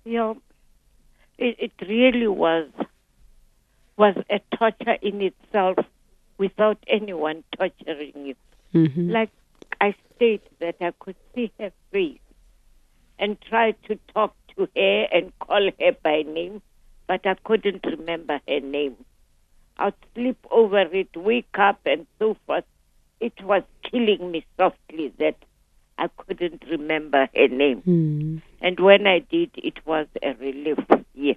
You know, it really was a torture in itself without anyone torturing you. Mm-hmm. Like I state that I could see her face and try to talk to her and call her by name, but I couldn't remember her name. I'd sleep over it, wake up, and so forth. It was killing me softly that I couldn't remember her name. Mm. And when I did, it was a relief, yes.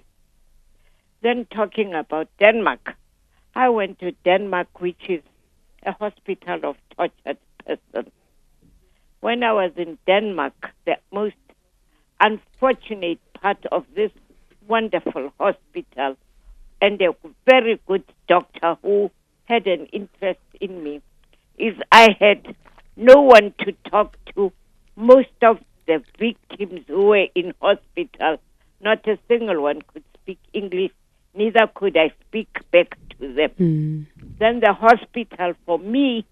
Then talking about Denmark, I went to Denmark, which is a hospital of tortured persons. When I was in Denmark, the most unfortunate part of this wonderful hospital and a very good doctor who had an interest in me is I had no one to talk to. Most of the victims who were in hospital, not a single one could speak English, neither could I speak back to them. Mm. Then the hospital for me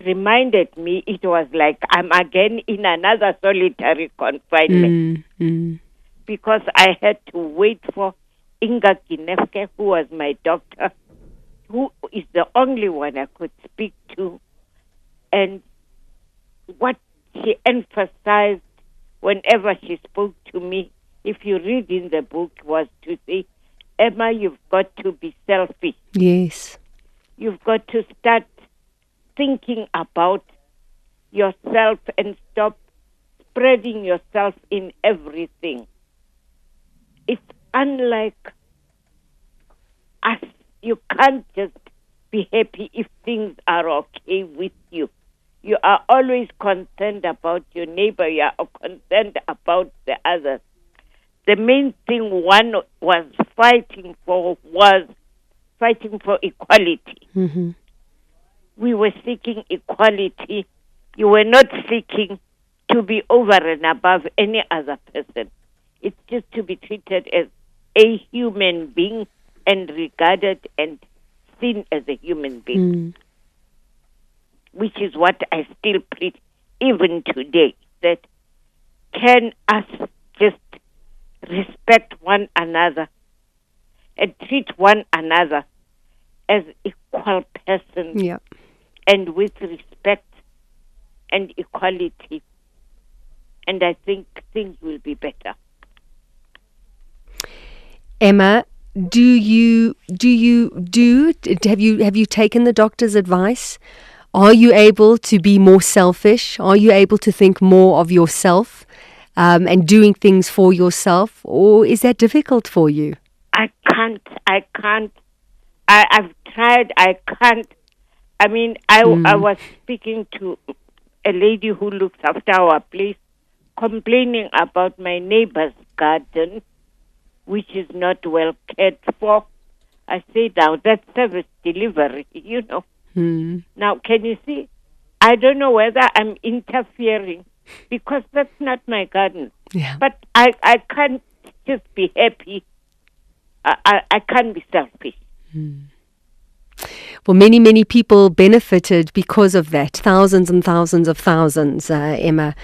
reminded me it was like I'm again in another solitary confinement because I had to wait for Inga Ginefke, who was my doctor, who is the only one I could speak to. And what she emphasized whenever she spoke to me, if you read in the book, was to say, Emma, you've got to be selfish. Yes. You've got to start thinking about yourself and stop spreading yourself in everything. It's unlike us. You can't just be happy if things are okay with you. You are always concerned about your neighbor. You are concerned about the others. The main thing one was fighting for equality. Mm-hmm. We were seeking equality. You were not seeking to be over and above any other person. It's just to be treated as a human being and regarded and seen as a human being, which is what I still preach even today, that can us just respect one another and treat one another as equal persons, Yeah. and with respect and equality. And I think things will be better. Emma, have you taken the doctor's advice? Are you able to be more selfish? Are you able to think more of yourself and doing things for yourself? Or is that difficult for you? I can't. I've tried. I can't. I mean, I was speaking to a lady who looks after our place, complaining about my neighbor's garden, which is not well cared for. I say, now, that's service delivery, you know. Now, can you see? I don't know whether I'm interfering because that's not my garden. Yeah. But I can't just be happy. I can't be selfish. Well, many people benefited because of that. Thousands and thousands of thousands, Emma,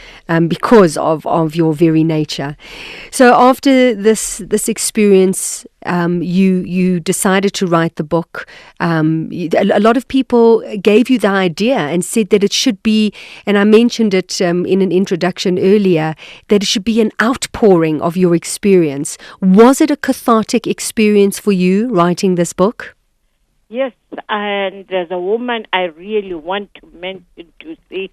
because of your very nature. So after this experience, you decided to write the book. A lot of people gave you the idea and said that it should be, and I mentioned it in an introduction earlier, that it should be an outpouring of your experience. Was it a cathartic experience for you writing this book? Yes, and as a woman, I really want to mention to say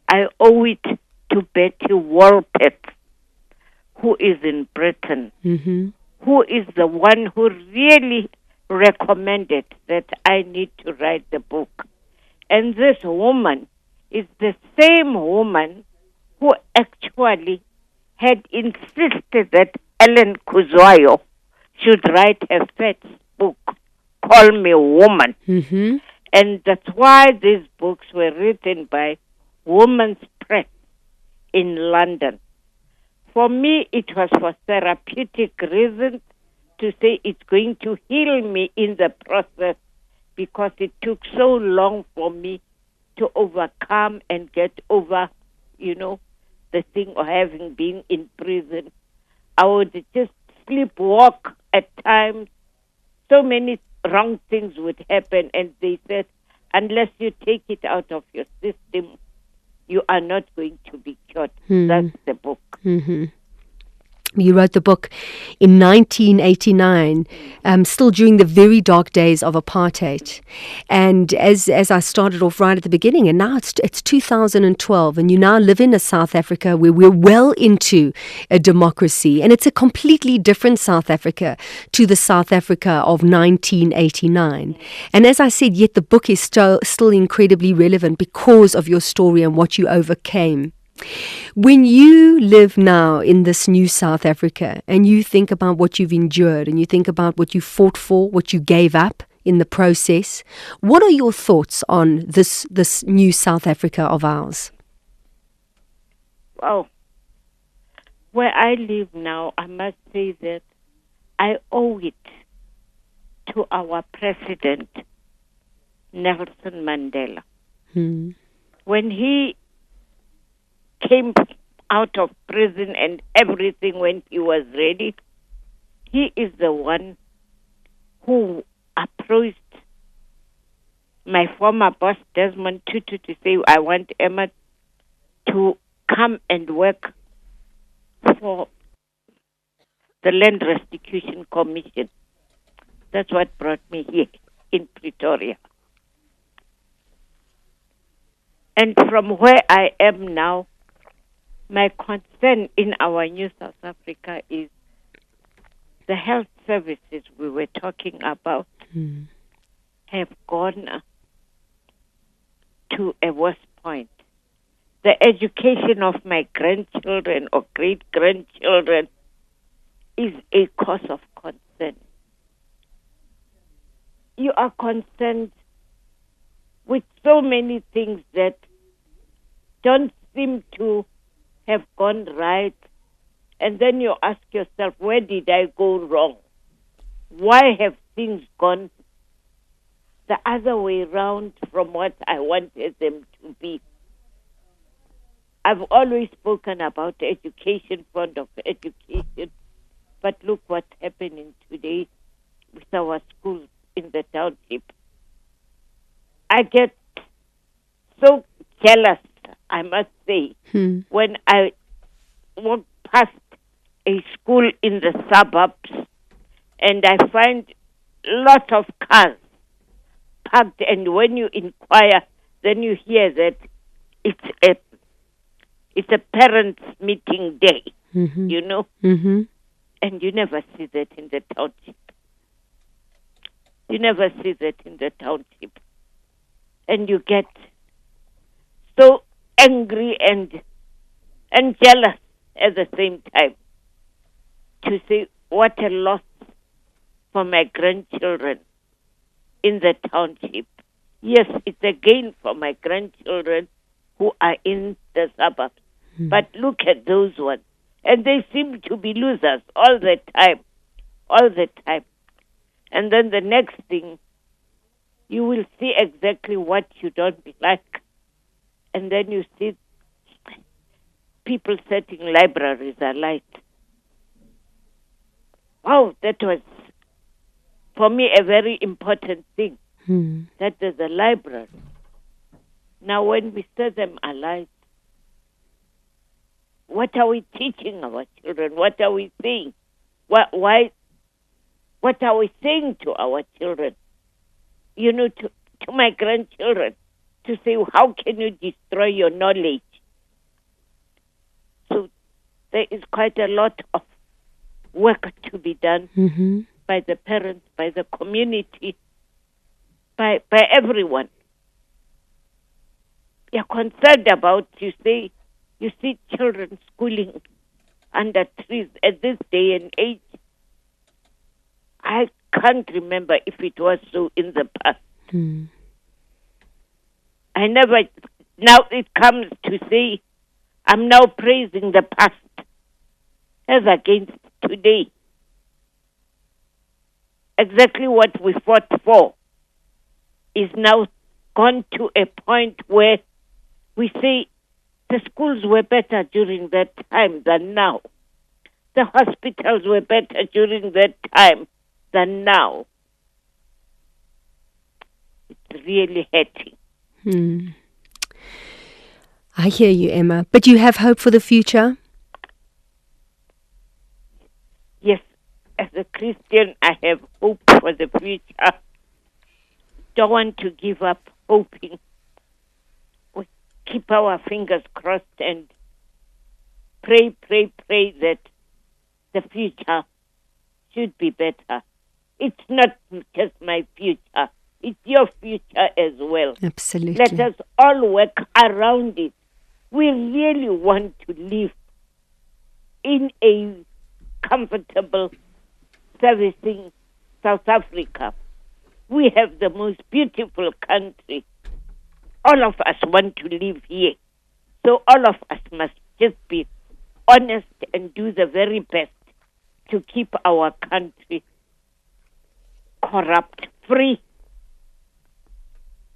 I owe it to Betty Wolpett, who is in Britain, who is the one who really recommended that I need to write the book. And this woman is the same woman who actually had insisted that Ellen Kuzwayo should write her first book, Call Me Woman. And that's why these books were written by Women's Press in London. For me, it was for therapeutic reasons, to say it's going to heal me in the process, because it took so long for me to overcome and get over, the thing of having been in prison. I would just sleepwalk at times. So many wrong things would happen, and they said, unless you take it out of your system, you are not going to be cured. That's the book. Mm-hmm. You wrote the book in 1989, still during the very dark days of apartheid. And as I started off right at the beginning, and now it's 2012, and you now live in a South Africa where we're well into a democracy, and it's a completely different South Africa to the South Africa of 1989. And as I said, yet the book is still incredibly relevant because of your story and what you overcame. When you live now in this new South Africa and you think about what you've endured and you think about what you fought for, what you gave up in the process, what are your thoughts on this new South Africa of ours? Well, where I live now, I must say that I owe it to our president, Nelson Mandela. When he came out of prison and everything when he was ready, he is the one who approached my former boss, Desmond Tutu, to say, I want Emma to come and work for the Land Restitution Commission. That's what brought me here in Pretoria. And from where I am now, my concern in our new South Africa is the health services we were talking about have gone to a worse point. The education of my grandchildren or great-grandchildren is a cause of concern. You are concerned with so many things that don't seem to have gone right, and then you ask yourself, where did I go wrong? Why have things gone the other way around from what I wanted them to be? I've always spoken about education, front of education, but look what's happening today with our schools in the township. I get so jealous, I must say, when I walk past a school in the suburbs and I find lots of cars parked, and when you inquire, then you hear that it's a parents' meeting day, you know, and you never see that in the township. You never see that in the township. And you get so angry and jealous at the same time to say what a loss for my grandchildren in the township. Yes, it's a gain for my grandchildren who are in the suburbs. But look at those ones. And they seem to be losers all the time. And then the next thing, you will see exactly what you don't like. And then you see people setting libraries alight. Wow, that was, for me, a very important thing. That there's a library. Now, when we set them alight, what are we teaching our children? What are we saying? What are we saying to our children? You know, to my grandchildren, to say, how can you destroy your knowledge? So there is quite a lot of work to be done by the parents, by the community, by everyone. You're concerned about, you see children schooling under trees at this day and age. I can't remember if it was so in the past. Now it comes to say, I'm now praising the past as against today. Exactly what we fought for is now gone to a point where we say the schools were better during that time than now. The hospitals were better during that time than now. It's really hurting. I hear you, Emma. But you have hope for the future? Yes, as a Christian, I have hope for the future. Don't want to give up hoping. We keep our fingers crossed and pray that the future should be better. It's not just my future. It's your future as well. Absolutely. Let us all work around it. We really want to live in a comfortable, servicing South Africa. We have the most beautiful country. All of us want to live here. So all of us must just be honest and do the very best to keep our country corrupt-free,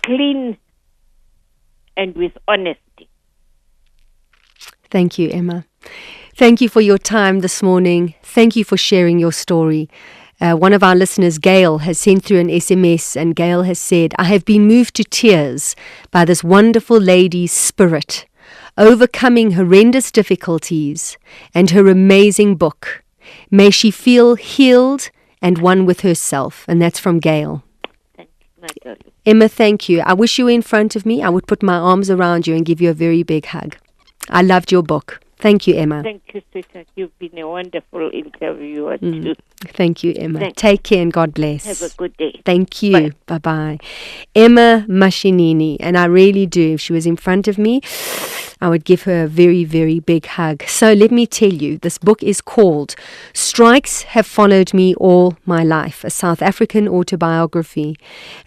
clean, and with honesty. Thank you, Emma. Thank you for your time this morning. Thank you for sharing your story. One of our listeners, Gail, has sent through an SMS, and Gail has said, I have been moved to tears by this wonderful lady's spirit, overcoming horrendous difficulties, and her amazing book. May she feel healed and one with herself. And that's from Gail. Thank you, my darling. Emma, thank you. I wish you were in front of me. I would put my arms around you and give you a very big hug. I loved your book. Thank you, Emma. Thank you, sweetheart. You've been a wonderful interviewer too. Thank you, Emma. Thanks. Take care and God bless. Have a good day. Thank you. Bye-bye. Emma Mashinini. And I really do. If she was in front of me, I would give her a very, very big hug. So let me tell you, this book is called Strikes Have Followed Me All My Life, a South African autobiography.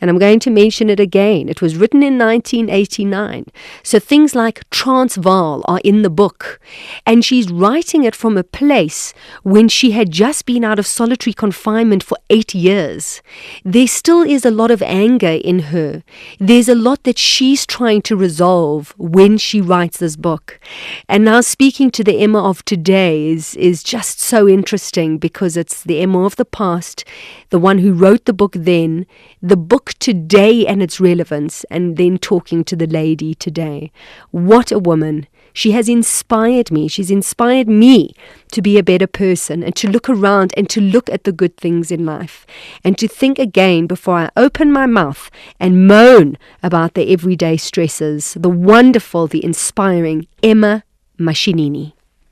And I'm going to mention it again. It was written in 1989. So things like Transvaal are in the book. And she's writing it from a place when she had just been out of solitary confinement for 8 years. There still is a lot of anger in her. There's a lot that she's trying to resolve when she writes this book. And now speaking to the Emma of today is just so interesting, because it's the Emma of the past, the one who wrote the book then, the book today and its relevance, and then talking to the lady today. What a woman. She has inspired me. She's inspired me to be a better person and to look around and to look at the good things in life and to think again before I open my mouth and moan about the everyday stresses. The wonderful, the inspiring Emma Mashinini.